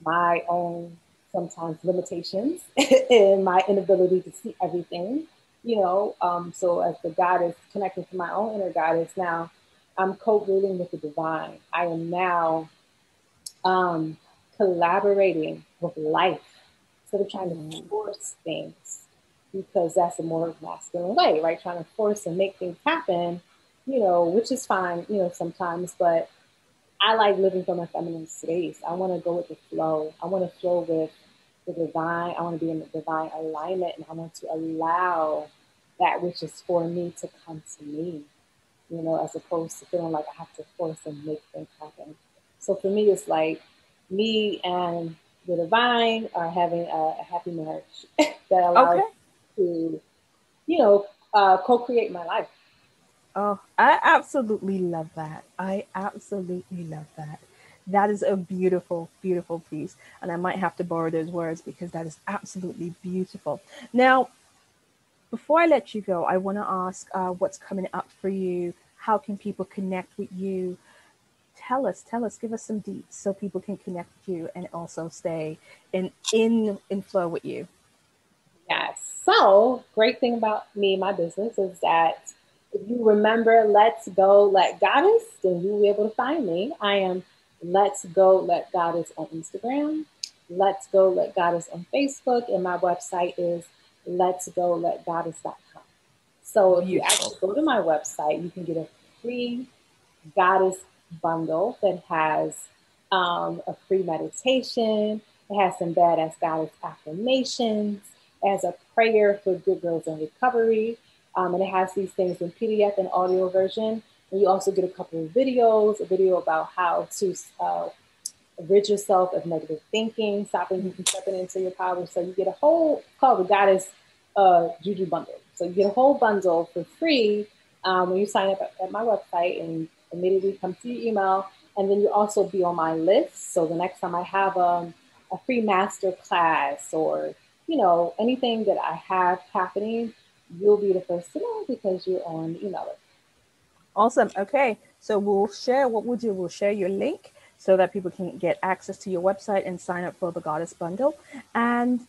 Speaker 3: my own sometimes limitations and my inability to see everything, so as the goddess connecting to my own inner goddess, now I'm co-ruling with the divine. I am now collaborating with life instead of trying to force things, because that's a more masculine way, right? Trying to force and make things happen, which is fine, sometimes, but I like living from a feminine space. I want to go with the flow. I want to flow with the divine. I want to be in the divine alignment, and I want to allow that which is for me to come to me, as opposed to feeling like I have to force and make things happen. So for me, it's like me and the divine are having a happy marriage that allows me to, co-create my life.
Speaker 2: Oh, I absolutely love that. I absolutely love that. That is a beautiful, beautiful piece. And I might have to borrow those words because that is absolutely beautiful. Now, before I let you go, I want to ask what's coming up for you. How can people connect with you? Tell us, give us some deets so people can connect with you and also stay in flow with you.
Speaker 3: Yes. So, great thing about me, my business, is that if you remember Let's Go, Let Goddess, then you'll be able to find me. I am Let's Go, Let Goddess on Instagram, Let's Go, Let Goddess on Facebook, and my website is letsgoletgoddess.com. So, if you
Speaker 2: Beautiful.
Speaker 3: actually go to my website, you can get a free goddess bundle that has a free meditation. It has some badass goddess affirmations. It has a prayer for good girls in recovery. And it has these things in PDF and audio version. And you also get a couple of videos, a video about how to rid yourself of negative thinking, stopping you from stepping into your power. So you get a whole, called the Goddess Juju Bundle. So you get a whole bundle for free when you sign up at my website, and immediately come to your email. And then you also be on my list. So the next time I have a free master class or, anything that I have happening, you'll be the first to know because you're on the email list.
Speaker 2: Awesome. Okay. So we'll share what we'll do. We'll share your link so that people can get access to your website and sign up for the Goddess Bundle. And,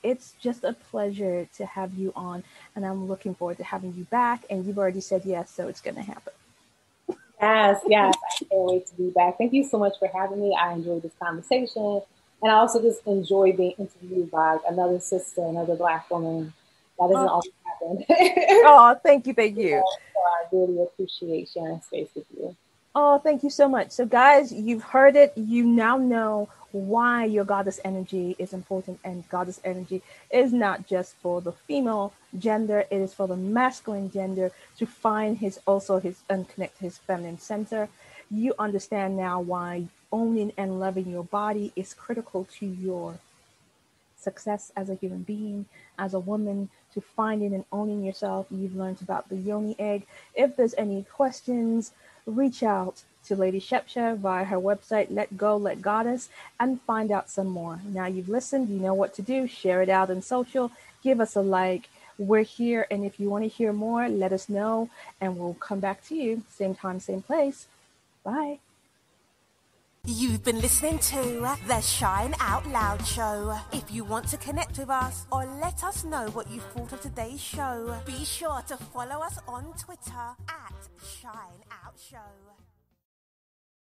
Speaker 2: it's just a pleasure to have you on. And I'm looking forward to having you back. And you've already said yes, so it's going to happen.
Speaker 3: Yes. I can't wait to be back. Thank you so much for having me. I enjoyed this conversation. And I also just enjoy being interviewed by another sister, another Black woman. That doesn't always happen.
Speaker 2: Oh, thank you.
Speaker 3: So I really appreciate sharing space with you.
Speaker 2: Oh, thank you so much. So guys, you've heard it. You now know why your goddess energy is important, and goddess energy is not just for the female gender, it is for the masculine gender to find his and connect his feminine center. You understand now why owning and loving your body is critical to your success as a human being, as a woman, to finding and owning yourself. You've learned about the yoni egg. If there's any questions, reach out to Lady Shepsha via her website, Let Go, Let Goddess, and find out some more. Now you've listened, you know what to do. Share it out on social. Give us a like. We're here, and if you want to hear more, let us know, and we'll come back to you. Same time, same place. Bye.
Speaker 1: You've been listening to the Shine Out Loud Show. If you want to connect with us or let us know what you thought of today's show, be sure to follow us on Twitter at Shine Out Show.